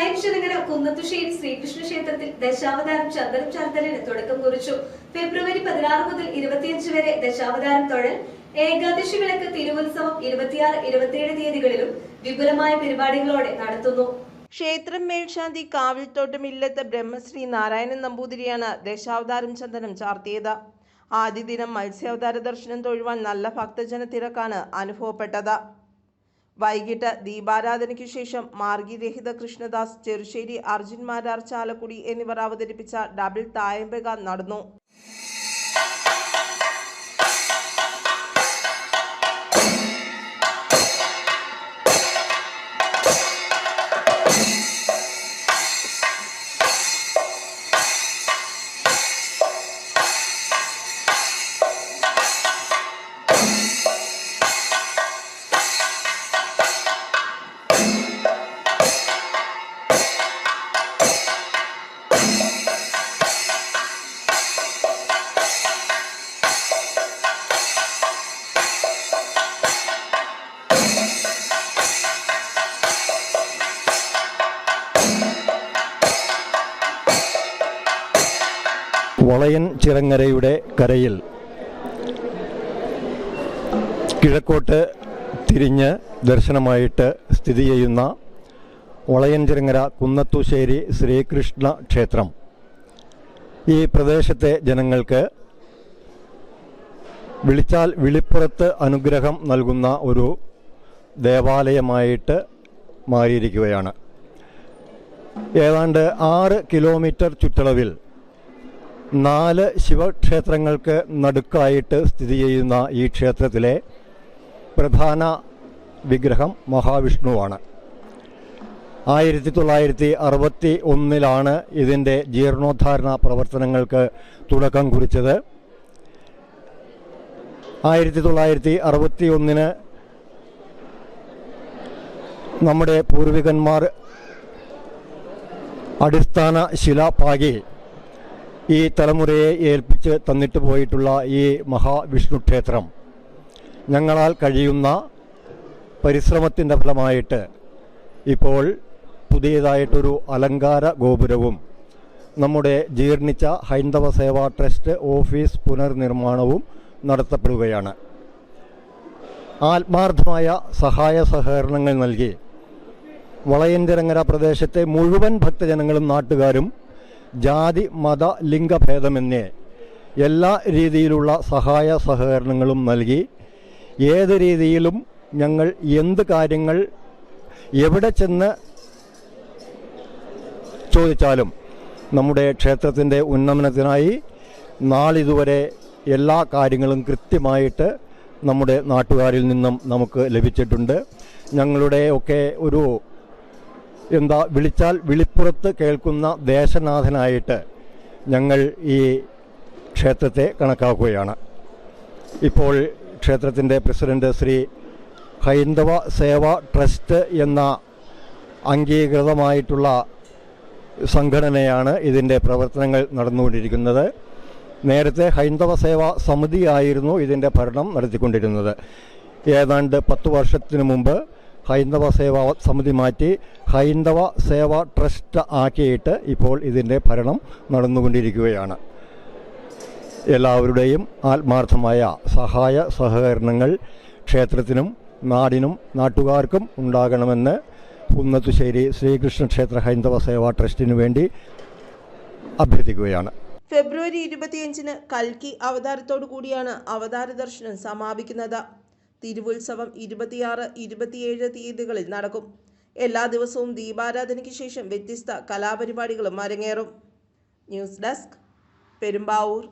വളയൻചിറങ്ങര കുന്നത്തുശ്ശേരി ശ്രീകൃഷ്ണ ക്ഷേത്രത്തിൽ ദശാവതാരം ചന്ദനം ചാർത്തലിന് തുടക്കം കുറിച്ചു. ഫെബ്രുവരി 16 മുതൽ 25 വരെ ദശാവതാരം തൊഴൽ, ഏകാദശി വിളക്ക് തിരുവുത്സവം 26, 27 തീയതികളിലും വിപുലമായ പരിപാടികളോടെ നടത്തുന്നു. ക്ഷേത്രം മേൽശാന്തി കാവിൽത്തോട്ടം ഇല്ലത്ത് ബ്രഹ്മശ്രീ നാരായണൻ നമ്പൂതിരിയാണ് ദശാവതാരം ചന്ദനം ചാർത്തിയത്. ആദ്യ ദിനം മത്സ്യാവതാര ദർശനം തൊഴുവാൻ നല്ല ഭക്തജന തിരക്കാണ് അനുഭവപ്പെട്ടത്. വൈകിട്ട് ദീപാരാധനയ്ക്കു ശേഷം മാർഗിരഹിത കൃഷ്ണദാസ്, ചെറുശ്ശേരി അർജുൻ മാരാർ ചാലക്കുടി എന്നിവർ അവതരിപ്പിച്ച ഡബിൾ തായമ്പക നടന്നു. വളയൻചിറങ്ങരയുടെ കരയിൽ കിഴക്കോട്ട് തിരിഞ്ഞ് ദർശനമായിട്ട് സ്ഥിതി ചെയ്യുന്ന വളയൻചിറങ്ങര കുന്നത്തുശ്ശേരി ശ്രീകൃഷ്ണ ക്ഷേത്രം ഈ പ്രദേശത്തെ ജനങ്ങൾക്ക് വിളിച്ചാൽ വിളിപ്പുറത്ത് അനുഗ്രഹം നൽകുന്ന ഒരു ദേവാലയമായിട്ട് മാറിയിരിക്കുകയാണ്. ഏതാണ്ട് 6 കിലോമീറ്റർ ചുറ്റളവിൽ 4 ശിവക്ഷേത്രങ്ങൾക്ക് നടുക്കായിട്ട് സ്ഥിതി ചെയ്യുന്ന ഈ ക്ഷേത്രത്തിലെ പ്രധാന വിഗ്രഹം മഹാവിഷ്ണുവാണ്. 1961 ഇതിൻ്റെ ജീർണോദ്ധാരണ പ്രവർത്തനങ്ങൾക്ക് തുടക്കം കുറിച്ചത്. 1961 നമ്മുടെ പൂർവികന്മാർ അടിസ്ഥാന ശില പാകി ഈ തലമുറയെ ഏൽപ്പിച്ച് തന്നിട്ട് പോയിട്ടുള്ള ഈ മഹാവിഷ്ണു ക്ഷേത്രം ഞങ്ങളാൽ കഴിയുന്ന പരിശ്രമത്തിൻ്റെ ഫലമായിട്ട് ഇപ്പോൾ പുതിയതായിട്ടൊരു അലങ്കാര ഗോപുരവും നമ്മുടെ ജീർണിച്ച ഹൈന്ദവ സേവാ ട്രസ്റ്റ് ഓഫീസ് പുനർനിർമ്മാണവും നടത്തപ്പെടുകയാണ്. ആത്മാർത്ഥമായ സഹായ സഹകരണങ്ങൾ നൽകി വളയൻചിറങ്ങര പ്രദേശത്തെ മുഴുവൻ ഭക്തജനങ്ങളും നാട്ടുകാരും ജാതി മത ലിംഗഭേദമന്യേ എല്ലാ രീതിയിലുള്ള സഹായ സഹകരണങ്ങളും നൽകി ഏത് രീതിയിലും ഞങ്ങൾ എന്ത് കാര്യങ്ങൾ എവിടെ ചെന്ന് ചോദിച്ചാലും നമ്മുടെ ക്ഷേത്രത്തിൻ്റെ ഉന്നമനത്തിനായി നാളിതുവരെ എല്ലാ കാര്യങ്ങളും കൃത്യമായിട്ട് നമ്മുടെ നാട്ടുകാരിൽ നിന്നും നമുക്ക് ലഭിച്ചിട്ടുണ്ട്. ഞങ്ങളുടെ ഒക്കെ ഒരു വിളിച്ചാൽ വിളിപ്പുറത്ത് കേൾക്കുന്ന ദേശനാഥനായിട്ട് ഞങ്ങൾ ഈ ക്ഷേത്രത്തെ കണക്കാക്കുകയാണ്. ഇപ്പോൾ ക്ഷേത്രത്തിൻ്റെ പ്രസിഡന്റ് ശ്രീ ഹൈന്ദവ സേവാ ട്രസ്റ്റ് എന്ന അംഗീകൃതമായിട്ടുള്ള സംഘടനയാണ് ഇതിൻ്റെ പ്രവർത്തനങ്ങൾ നടന്നുകൊണ്ടിരിക്കുന്നത്. നേരത്തെ ഹൈന്ദവ സേവാ സമിതിയായിരുന്നു ഇതിൻ്റെ ഭരണം നടത്തിക്കൊണ്ടിരുന്നത്. ഏതാണ്ട് 10 വർഷത്തിനു മുമ്പ് ഹൈന്ദവ സേവാ സമിതി മാറ്റി ഹൈന്ദവ സേവാ ട്രസ്റ്റ് ആക്കിയിട്ട് ഇപ്പോൾ ഇതിൻ്റെ ഭരണം നടന്നുകൊണ്ടിരിക്കുകയാണ്. എല്ലാവരുടെയും ആത്മാർത്ഥമായ സഹായ സഹകരണങ്ങൾ ക്ഷേത്രത്തിനും നാടിനും നാട്ടുകാർക്കും ഉണ്ടാകണമെന്ന് കുന്നത്തുശ്ശേരി ശ്രീകൃഷ്ണ ക്ഷേത്ര ഹൈന്ദവ സേവാ ട്രസ്റ്റിനു വേണ്ടി അഭ്യർത്ഥിക്കുകയാണ്. ഫെബ്രുവരി 25 കൽക്കി അവതാരത്തോടു കൂടിയാണ് അവതാര ദർശനം സമാപിക്കുന്നത്. തിരുവുത്സവം 26, 27 തീയതികളിൽ നടക്കും. എല്ലാ ദിവസവും ദീപാരാധനയ്ക്ക് ശേഷം വ്യത്യസ്ത കലാപരിപാടികളും അരങ്ങേറും. News desk, Perumbavoor.